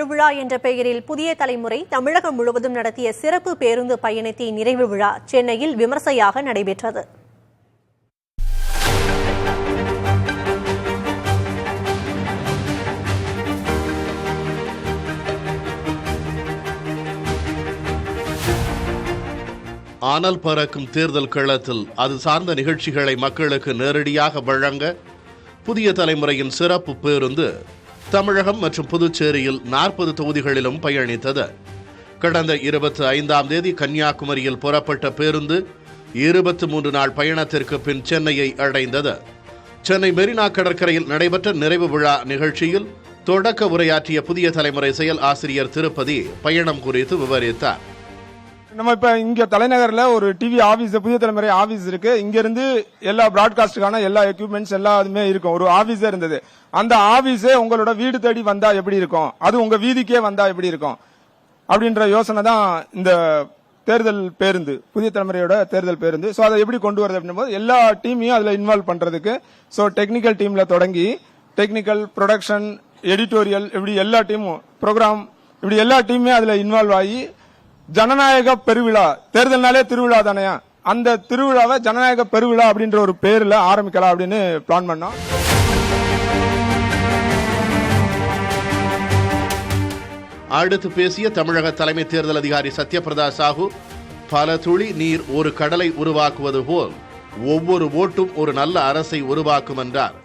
திருவிழா என்ற பெயரில் புதிய தலைமுறை தமிழகம் முழுவதும் நடத்திய சிறப்பு பேருந்து பயணத்தின் நிறைவு விழா சென்னையில் விமர்சையாக நடைபெற்றது. ஆனல் பறக்கும் தேர்தல் களத்தில் அது சார்ந்த நிகழ்ச்சிகளை மக்களுக்கு நேரடியாக வழங்க புதிய தலைமுறையின் சிறப்பு பேருந்து தமிழகம் மற்றும் புதுச்சேரியில் 40 தொகுதிகளிலும் பயணித்தது. கடந்த 25ஆம் தேதி கன்னியாகுமரியில் புறப்பட்ட பேருந்து 23 நாள் பயணத்திற்கு பின் சென்னையை அடைந்தது. சென்னை மெரினா கடற்கரையில் நடைபெற்ற நிறைவு விழா நிகழ்ச்சியில் தொடக்க உரையாற்றிய புதிய தலைமுறை செயல் ஆசிரியர் திருப்பதி பயணம் குறித்து விவரித்தார். நம்ம இப்ப இங்க தலைநகர்ல ஒரு டிவி ஆபீஸ், புதிய தலைமுறை ஆபீஸ் இருக்கு. இங்க இருந்து எல்லா பிராட்காஸ்டுக்கான எல்லா எக்யூப்மெண்ட்ஸ் எல்லாமே இருக்கும். ஒரு ஆபீஸே இருந்தது. அந்த ஆபீஸே உங்களோட வீடு தேடி வந்தா எப்படி இருக்கும், அது உங்க வீதிக்கே வந்தா எப்படி இருக்கும் அப்படின்ற யோசனை தான் இந்த தேர்தல் பேருந்து, புதிய தலைமுறையோட தேர்தல் பேருந்து. ஸோ அதை எப்படி கொண்டு வரது அப்படின்னும் போது எல்லா டீமையும் அதுல இன்வால்வ் பண்றதுக்கு, ஸோ டெக்னிக்கல் டீம்ல தொடங்கி டெக்னிக்கல், ப்ரொடக்ஷன், எடிட்டோரியல், இப்படி எல்லா டீமும், ப்ரோக்ராம், இப்படி எல்லா டீமுமே அதுல இன்வால்வ் ஆகி ஜனநாயக பெருவிழா, தேர்தல்னாலே திருவிழா தானே, அந்த திருவிழாவை ஜனநாயக பெருவிழா அப்படின்ற ஒரு பேர்ல ஆரம்பிக்கலாம் அப்படின்னு பிளான் பண்ணோம். அடுத்து பேசிய தமிழக தலைமை தேர்தல் அதிகாரி சத்யபிரதா சாஹூ, பல துளி நீர் ஒரு கடலை உருவாக்குவது போல் ஒவ்வொரு ஓட்டும் ஒரு நல்ல அரசை உருவாக்கும் என்றார்.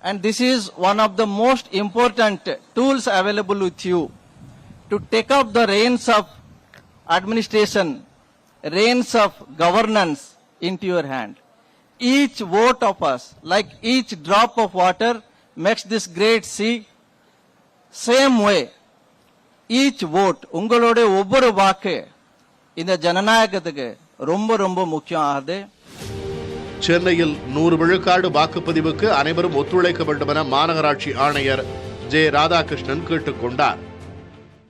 And this is one of the most important tools available with you to take up the reins of administration, reins of governance into your hand. Each vote of us, like each drop of water, makes this great sea. Same way, each vote, உங்களோட ஒவ்வொரு வாக்கு இந்த ஜனநாயகத்துக்கு ரொம்ப ரொம்ப முக்கியம் ஆகுது. சென்னையில் 100 விழுக்காடு வாக்குப்பதிவுக்கு அனைவரும் ஒத்துழைக்க வேண்டும் என மாநகராட்சி ஆணையர் ஜே ராதாகிருஷ்ணன் கேட்டுக்கொண்டார்.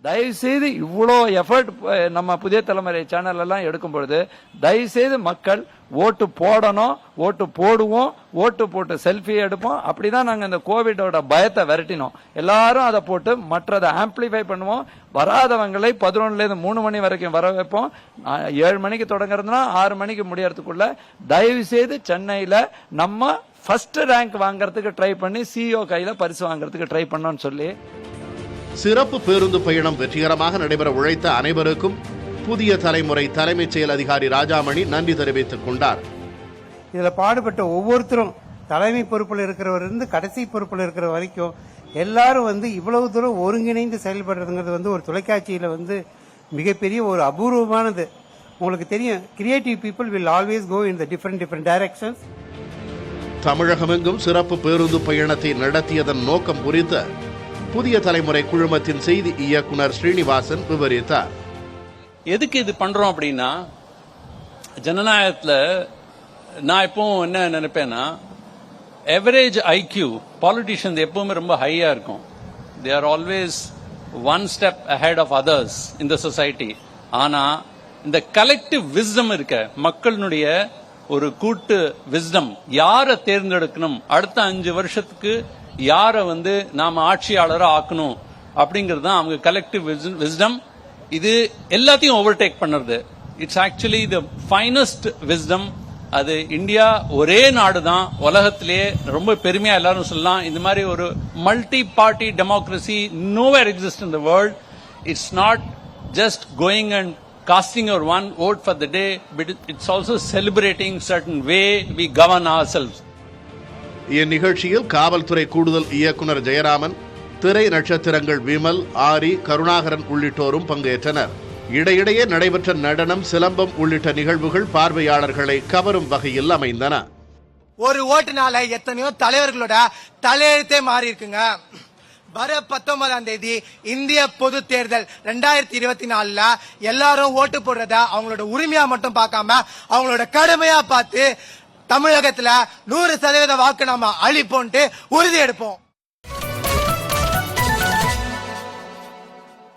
தயவுசெய்து இவ்வளோ எஃபர்ட் நம்ம புதிய தலைமுறை சேனல் எல்லாம் எடுக்கும் பொழுது தயவுசெய்து மக்கள் ஓட்டு போடணும், ஓட்டு போடுவோம், ஓட்டு போட்டு செல்ஃபி எடுப்போம். அப்படிதான் நாங்க இந்த கோவிடோட பயத்தை விரட்டினோம். எல்லாரும் அதை போட்டு மற்றதை ஆம்பிளிஃபை பண்ணுவோம். வராதவங்களை 11லேருந்து 3 மணி வரைக்கும் வர வைப்போம். 7 மணிக்கு தொடங்குறதுனா 6 மணிக்கு முடியறதுக்குள்ள தயவு செய்து சென்னையில நம்ம ஃபர்ஸ்ட் ரேங்க் வாங்கறதுக்கு ட்ரை பண்ணி சிஇஓ கையில பரிசு வாங்கறதுக்கு ட்ரை பண்ணோம்னு சொல்லி சிறப்பு பேருந்து பயணம் வெற்றிகரமாக நடைபெற உழைத்த அனைவருக்கும் புதிய தலைமுறை தலைமைச் செயல் அதிகாரி ராஜாமணி நன்றி தெரிவித்துக் கொண்டார். இதுல பாடுபட்ட ஒவ்வொருத்தரும், தலைமை பொறுப்பில் இருக்கிறவர் இருந்து கடைசி பொறுப்பில் இருக்கிற வரைக்கும் எல்லாரும் இவ்வளவு தூரம் ஒருங்கிணைந்து செயல்படுறதுங்கிறது ஒரு தொலைக்காட்சியில மிகப்பெரிய ஒரு அபூர்வமானது. உங்களுக்கு தெரியும், creative people will always go in the different directions. தமிழகமெங்கும் சிறப்பு பேருந்து பயணத்தை நடத்தியதன் நோக்கம் குறித்து புதிய தலைமுறை குழுமத்தின் செய்தி இயக்குனர் ஸ்ரீனிவாசன் விவரித்தார். எதுக்கு இது பண்றோம் அப்படின்னா, ஜனநாயகத்துல நான் இப்போ என்ன நினைப்பேன்னா, எவரேஜ் ஐக்யூ பாலிட்டிஷியன்ஸ் எப்பவுமே ரொம்ப ஹையா இருக்கும். They are always one step ahead of others in the society. ஆனா இந்த கலெக்டிவ் விஸ்டம் இருக்க, மக்களுடைய ஒரு கூட்டு விஸ்டம், யாரை தேர்ந்தெடுக்கணும், அடுத்த 5 வருஷத்துக்கு யாரை நாம ஆட்சியாளரா ஆக்கணும் அப்படிங்கிறது தான் அவங்க கலெக்டிவ் விஸ்டம். இது எல்லாத்தையும் ஓவர்டேக் பண்ணுறது. It's actually the finest wisdom. அது இந்தியா ஒரே நாடு தான் உலகத்திலேயே, ரொம்ப பெருமையா எல்லாரும் சொல்லலாம், இந்த மாதிரி ஒரு multi party democracy nowhere exist in the world. It's not just going and casting your one vote for the day, but it's also celebrating certain way we govern ourselves. இந்நிகழ்ச்சியில் காவல்துறை கூடுதல் இயக்குனர் ஜெயராமன், திரை நட்சத்திரங்கள் விமல், ஆரி, கருணாகரன் உள்ளிட்டோரும் பங்கேற்றனர். இடையிடையே நடைபெற்ற நடனம், சிலம்பம் உள்ளிட்ட நிகழ்வுகள் பார்வையாளர்களை கவரும் வகையில் அமைந்தன. ஒரு ஓட்டுனால எத்தனையோ தலைவர்களோட தலையெழுத்தே மாறி இருக்குங்க. வர 19ஆம் தேதி இந்திய பொது தேர்தல் 2024 எல்லாரும் ஓட்டு போடுறத அவங்களோட உரிமையா மட்டும் பார்க்காம அவங்களோட கடமையா பார்த்து தமிழகத்துல 100% வாக்கு நாம அளிப்போம்ட்டு உறுதி எடுப்போம்.